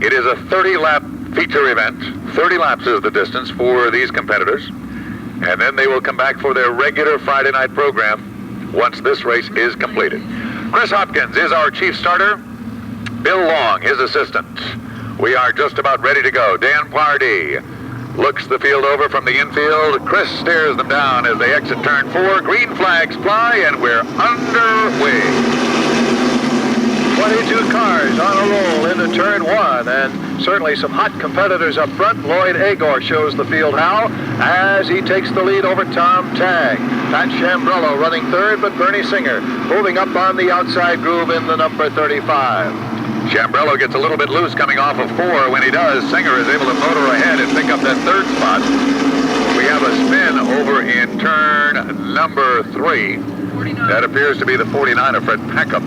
It is a 30-lap feature event. 30 laps is the distance for these competitors. And then they will come back for their regular Friday night program once this race is completed. Chris Hopkins is our chief starter. Bill Long, his assistant. We are just about ready to go. Dan Pardee looks the field over from the infield. Chris stares them down as they exit turn 4. Green flags fly, and we're underway. 22 cars on a roll into turn 1, and certainly some hot competitors up front. Lloyd Agor shows the field how as he takes the lead over Tom Tagg. Pat Chambrello running third, but Bernie Singer moving up on the outside groove in the number 35. Chambrello gets a little bit loose coming off of 4. When he does, Singer is able to motor ahead and pick up that third spot. We have a spin over in turn number 3. 49. That appears to be the 49 of Fred Packham.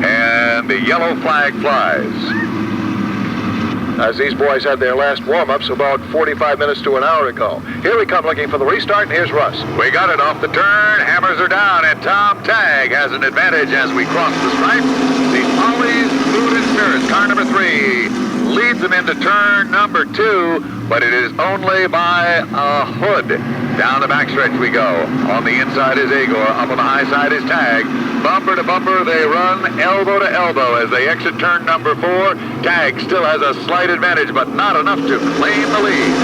And the yellow flag flies. As these boys had their last warm-ups about 45 minutes to an hour ago. Here we come looking for the restart, and here's Russ. We got it off the turn. Hammers are down, and Tom Tagg has an advantage as we cross the stripe. The Ollie's Food and Spirits, car number 3, leads them into turn number 2, but it is only by a hood. Down the backstretch we go. On the inside is Agor. Up on the high side is Tagg. Bumper to bumper, they run elbow to elbow as they exit turn number 4. Tagg still has a slight advantage, but not enough to claim the lead.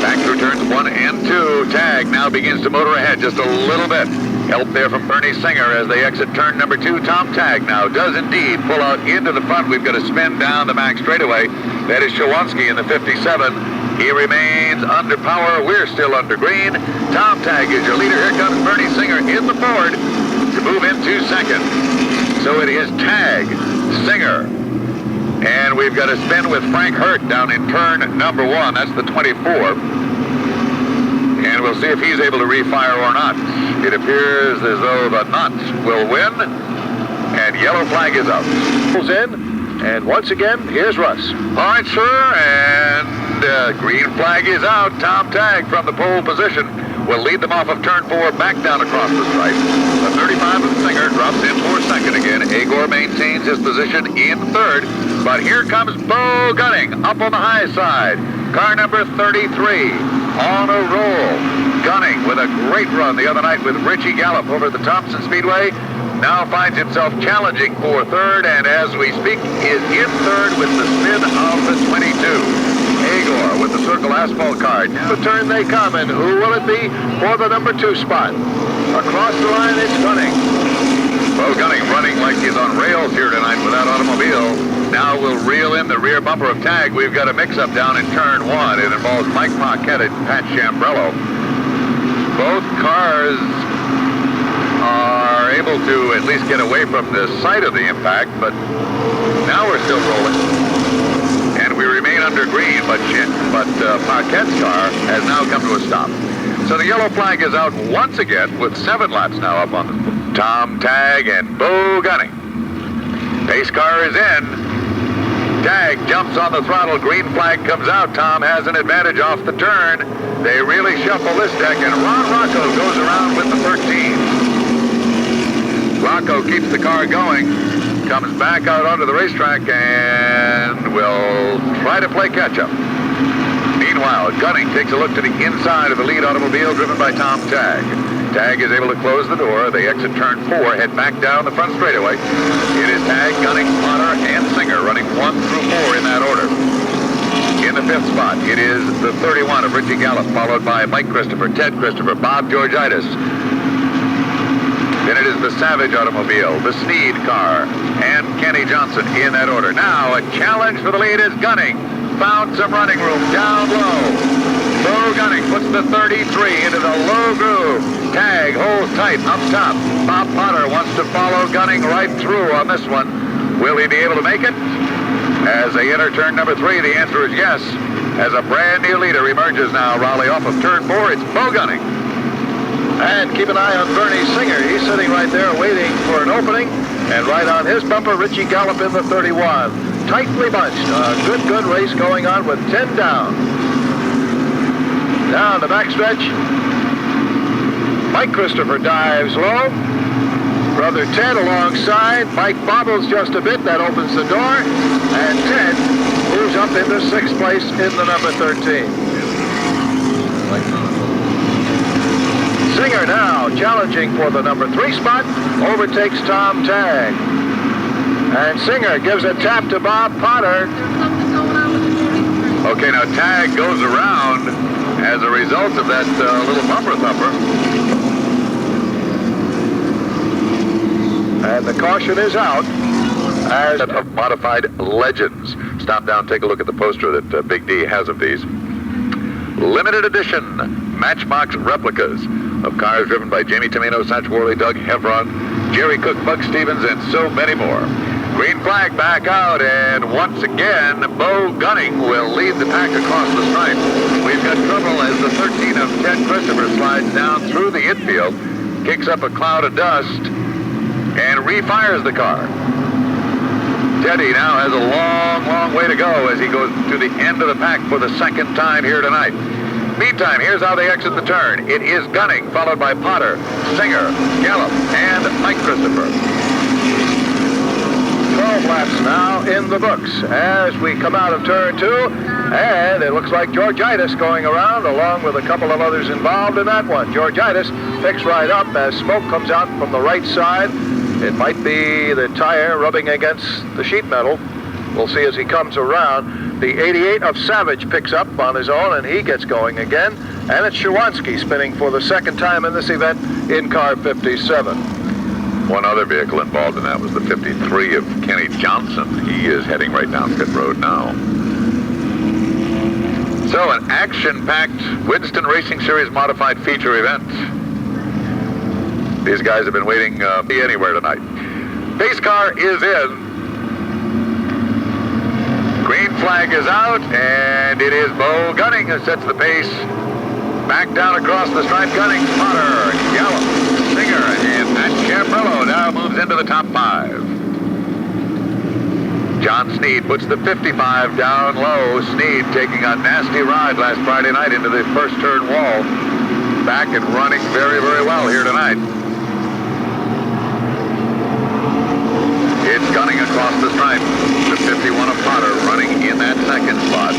Back through turns 1 and 2. Tagg now begins to motor ahead just a little bit. Help there from Bernie Singer as they exit turn number 2. Tom Tagg now does indeed pull out into the front. We've got a spin down the back straightaway. That is Shawansky in the 57. He remains under power. We're still under green. Tom Tagg is your leader. Here comes Bernie Singer in the Ford to move into second. So it is Tagg, Singer, and we've got a spin with Frank Hurt down in turn number 1. That's the 24. And we'll see if he's able to refire or not. It appears as though the Knot will win. And yellow flag is up. Pulls in. And once again, here's Russ. All right, sir. And green flag is out. Tom Tagg from the pole position will lead them off of turn 4 back down across the stripe. The 35 of Singer drops in for second again. Agor maintains his position in third. But here comes Bo Gunning up on the high side. Car number 33 on a roll. Gunning with a great run the other night with Richie Gallup over at the Thompson Speedway. Now finds himself challenging for third, and as we speak is in third with the spin of the 22. Agor with the Circle Asphalt card. The turn they come, and who will it be for the number 2 spot? Across the line, it's Gunning. Bo Gunning running like he's on rails here tonight with that automobile. Now we'll reel in the rear bumper of Tagg. We've got a mix-up down in turn 1. It involves Mike Paquette and Pat Chambrello. Both cars are able to at least get away from the site of the impact, but now we're still rolling. And we remain under green, but Paquette's car has now come to a stop. So the yellow flag is out once again with 7 laps now up on the Tom Tagg and Bo Gunning. Pace car is in. Tagg jumps on the throttle. Green flag comes out. Tom has an advantage off the turn. They really shuffle this deck, and Ron Rocco goes around with the 13. Rocco keeps the car going, comes back out onto the racetrack, and will try to play catch-up. Meanwhile, Gunning takes a look to the inside of the lead automobile driven by Tom Tagg. Tagg is able to close the door. They exit turn 4, head back down the front straightaway. It is Tagg, Gunning, Potter, and Singer running 1 through 4 in that order. In the 5th spot, it is the 31 of Richie Gallup, followed by Mike Christopher, Ted Christopher, Bob Georgitis. Then it is the Savage automobile, the Sneed car, and Kenny Johnson in that order. Now a challenge for the lead is Gunning. Found some running room down low. Bo Gunning puts the 33 into the low groove. Tagg holds tight up top. Bob Potter wants to follow Gunning right through on this one. Will he be able to make it? As they enter turn number 3, the answer is yes. As a brand new leader emerges now, Raleigh off of turn 4, it's Bo Gunning. And keep an eye on Bernie Singer. He's sitting right there waiting for an opening. And right on his bumper, Richie Gallup in the 31. Tightly bunched. A good race going on with 10 down. Down the backstretch. Mike Christopher dives low. Brother Ted alongside. Mike bobbles just a bit. That opens the door. And Ted moves up into 6th place in the number 13. Singer now challenging for the number 3 spot. Overtakes Tom Tagg. And Singer gives a tap to Bob Potter. Okay, now Tagg goes around as a result of that little bumper thumper. And the caution is out. As of modified legends. Stop down, take a look at the poster that Big D has of these. Limited edition Matchbox replicas of cars driven by Jamie Tomino, Satch Worley, Doug Hevron, Jerry Cook, Buck Stevens, and so many more. Green flag back out, and once again, Bo Gunning will lead the pack across the stripe. We've got trouble as the 13 of Ted Christopher slides down through the infield, kicks up a cloud of dust, and refires the car. Teddy now has a long, long way to go as he goes to the end of the pack for the second time here tonight. Meantime, here's how they exit the turn. It is Gunning, followed by Potter, Singer, Gallup, and Mike Christopher. 12 laps now in the books as we come out of turn 2, and it looks like Georgitis going around along with a couple of others involved in that one. Georgitis picks right up as smoke comes out from the right side. It might be the tire rubbing against the sheet metal. We'll see as he comes around. The 88 of Savage picks up on his own, and he gets going again. And it's Shawansky spinning for the second time in this event in car 57. One other vehicle involved in that was the 53 of Kenny Johnson. He is heading right down pit road now. So an action-packed Winston Racing Series modified feature event. These guys have been waiting be anywhere tonight. Pace car is in. Green flag is out, and it is Bo Gunning who sets the pace. Back down across the stripe, Gunning, Potter, Gallup, Singer, and Pat Chambrello now moves into the top 5. John Sneed puts the 55 down low. Sneed taking a nasty ride last Friday night into the first turn wall. Back and running very, very well here tonight. It's Gunning across the stripe. The 51 of Potter running in that second spot.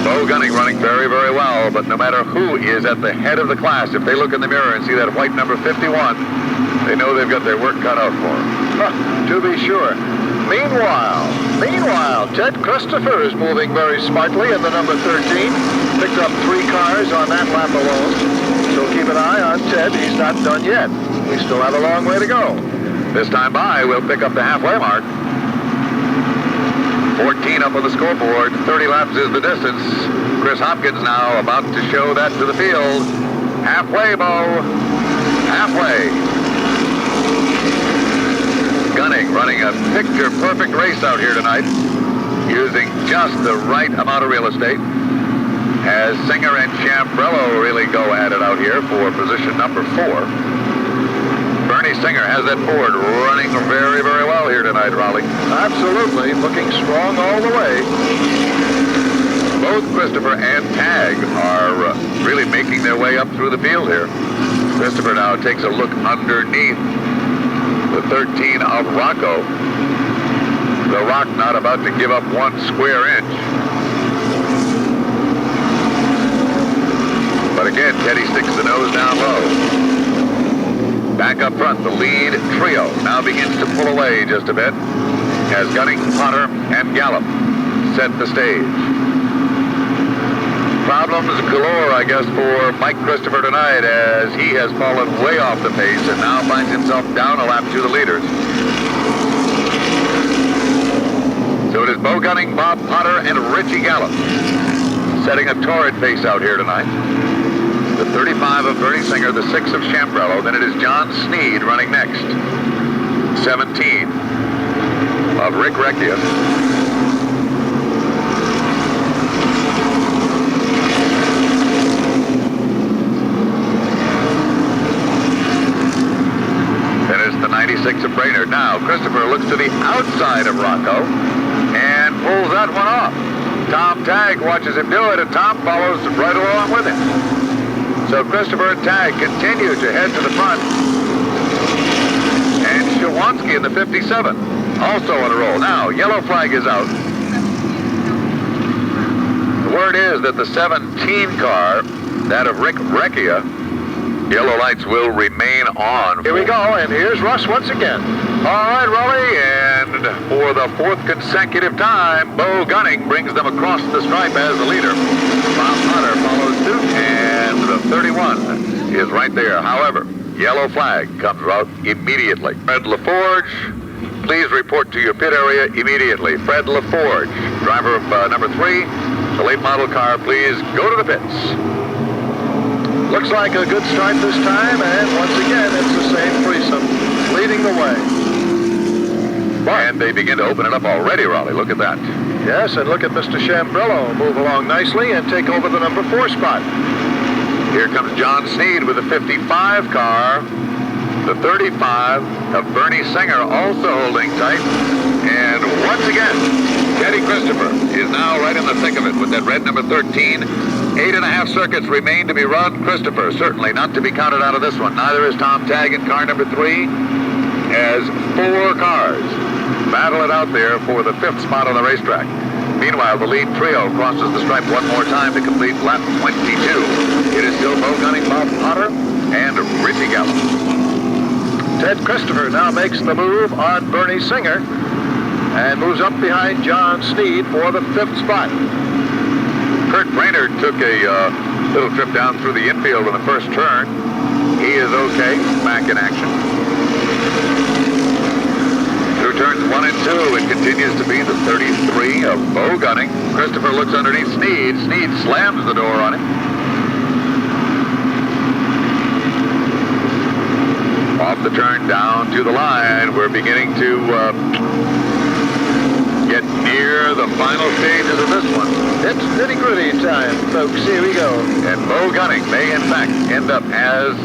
Bo Gunning running very, very well, but no matter who is at the head of the class, if they look in the mirror and see that white number 51, they know they've got their work cut out for them. To be sure. Meanwhile, Ted Christopher is moving very smartly in the number 13. Picked up 3 cars on that lap alone. So keep an eye on Ted. He's not done yet. We still have a long way to go. This time by, we'll pick up the halfway mark. 14 up on the scoreboard. 30 laps is the distance. Chris Hopkins now about to show that to the field. Halfway, Bo. Halfway. Gunning running a picture-perfect race out here tonight, using just the right amount of real estate. As Singer and Chambrello really go at it out here for position number 4. Bernie Singer has that Ford running very, very well here tonight, Raleigh. Absolutely, looking strong all the way. Both Christopher and Tagg are really making their way up through the field here. Christopher now takes a look underneath the 13 of Rocco. The Rock not about to give up 1 square inch. But again, Teddy sticks the nose down low. Back up front, the lead trio now begins to pull away just a bit as Gunning, Potter, and Gallup set the stage. Problems galore, I guess, for Mike Christopher tonight as he has fallen way off the pace and now finds himself down a lap to the leaders. So it is Bo Gunning, Bob Potter, and Richie Gallup setting a torrid pace out here tonight. The 35 of Bernie Singer, the 6 of Chambrello, then it is John Sneed running next. 17 of Rick Recchia. Then it's the 96 of Brainerd. Now, Christopher looks to the outside of Rocco and pulls that one off. Tom Tagg watches him do it, and Tom follows right along with him. So Christopher and Tagg continue to head to the front. Jawanski in the 57. Also on a roll. Now, yellow flag is out. The word is that the 17 car, that of Rick Recchia, yellow lights will remain on. Here we go, and here's Russ once again. All right, Raleigh, and for the 4th consecutive time, Bo Gunning brings them across the stripe as the leader. Bob Potter follows suit, and the 31 is right there. However, yellow flag comes out immediately. Fred LaForge, please report to your pit area immediately. Fred LaForge, driver of number 3, the late model car, please go to the pits. Looks like a good start this time, and once again, it's the same threesome leading the way. And they begin to open it up already, Raleigh. Look at that. Yes, and look at Mr. Chambrello move along nicely and take over the number 4 spot. Here comes John Sneed with the 55 car. The 35 of Bernie Singer also holding tight. And once again, Teddy Christopher is now right in the thick of it with that red number 13. 8.5 circuits remain to be run. Christopher certainly not to be counted out of this one. Neither is Tom Tagg in car number 3, as 4 cars battle it out there for the 5th spot on the racetrack. Meanwhile, the lead trio crosses the stripe one more time to complete lap 22. It is still Bo Gunning, Bob Potter, and Richie Gallup. Ted Christopher now makes the move on Bernie Singer and moves up behind John Sneed for the 5th spot. Kurt Brainerd took a little trip down through the infield in the first turn. He is okay, back in action. Through turns 1 and 2, it continues to be the 33 of Bo Gunning. Christopher looks underneath Sneed. Sneed slams the door on him. Off the turn, down to the line. We're beginning to get near the final stages of this one. It's nitty-gritty time, folks. Here we go. And Bo Gunning may, in fact, end up as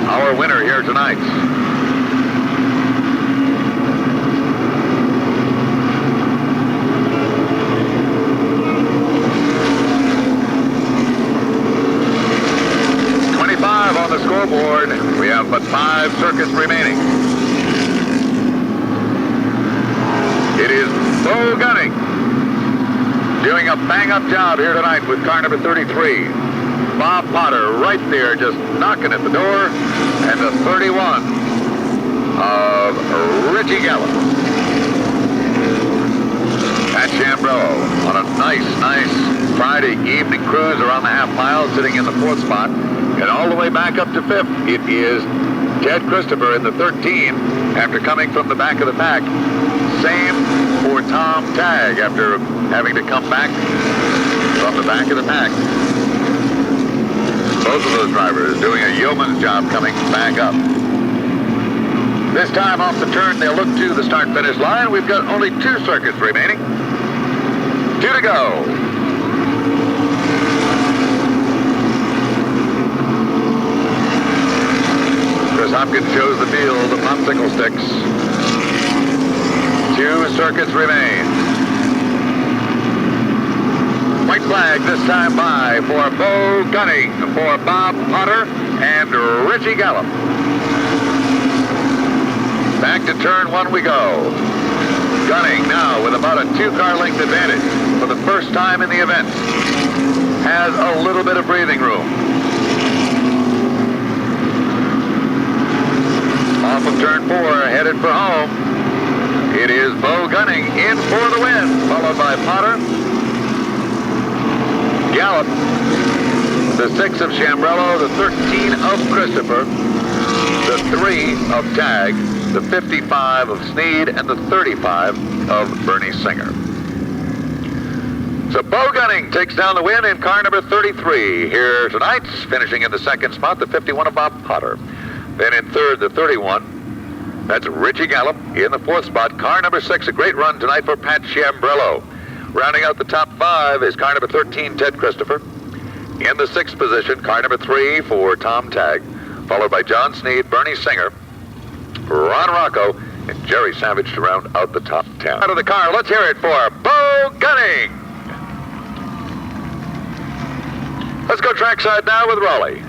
our winner here tonight. On the scoreboard, we have but 5 circuits remaining. It is Bo Gunning doing a bang-up job here tonight with car number 33. Bob Potter right there just knocking at the door, and the 31 of Richie Gallup. Pat Chambrello on a nice Friday evening cruise around the half mile, sitting in the 4th spot. And all the way back up to 5th, it is Ted Christopher in the 13 after coming from the back of the pack. Same for Tom Tagg after having to come back from the back of the pack. Both of those drivers doing a yeoman's job coming back up. This time off the turn, they'll look to the start-finish line. We've got only 2 circuits remaining. 2 to go. Chris Hopkins shows the field of popsicle sticks. 2 circuits remain. White flag this time by for Bo Gunning, for Bob Potter, and Richie Gallup. Back to turn 1 we go. Gunning now with about a 2-car length advantage for the first time in the event. Has a little bit of breathing room. Off of turn 4, headed for home. It is Bo Gunning in for the win, followed by Potter, Gallup, the 6 of Chambrello, the 13 of Christopher, the 3 of Tagg, the 55 of Sneed, and the 35 of Bernie Singer. So Bo Gunning takes down the win in car number 33 here tonight, finishing in the 2nd spot, the 51 of Bob Potter. Then in 3rd, the 31. That's Richie Gallup in the 4th spot. Car number 6, a great run tonight for Pat Chambrello. Rounding out the top 5 is car number 13, Ted Christopher. In the 6th position, car number 3 for Tom Tagg, followed by John Sneed, Bernie Singer, Ron Rocco, and Jerry Savage to round out the top 10. Out of the car, let's hear it for Bo Gunning. Let's go trackside now with Raleigh.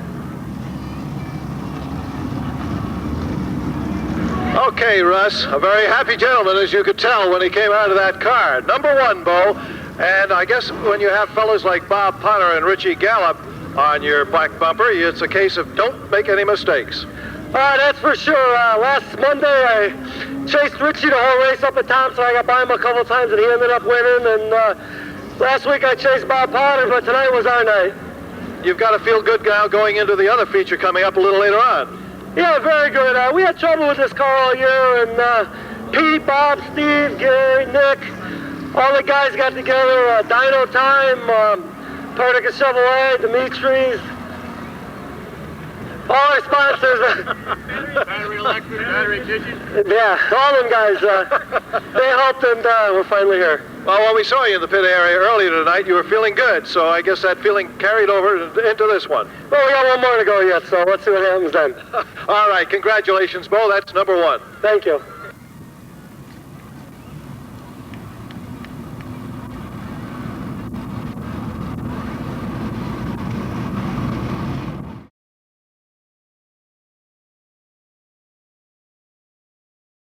Okay, Russ, a very happy gentleman, as you could tell when he came out of that car. Number 1, Bo. And I guess when you have fellows like Bob Potter and Richie Gallup on your black bumper, it's a case of don't make any mistakes. That's for sure. Last Monday, I chased Richie the whole race up at Thompson. I got by him a couple of times, and he ended up winning. And last week, I chased Bob Potter, but tonight was our night. You've got to feel good now going into the other feature coming up a little later on. Yeah, very good. We had trouble with this car all year, and Pete, Bob, Steve, Gary, Nick, all the guys got together. Dyno Time, Perdica Chevrolet, Dimitri's, all our sponsors. Battery Electric, Battery Kitchen. Yeah, all them guys. They helped, and we're finally here. Well, when we saw you in the pit area earlier tonight, you were feeling good, so I guess that feeling carried over into this one. Well, we got one more to go yet, so let's see what happens then. All right, congratulations, Bo. That's number 1. Thank you.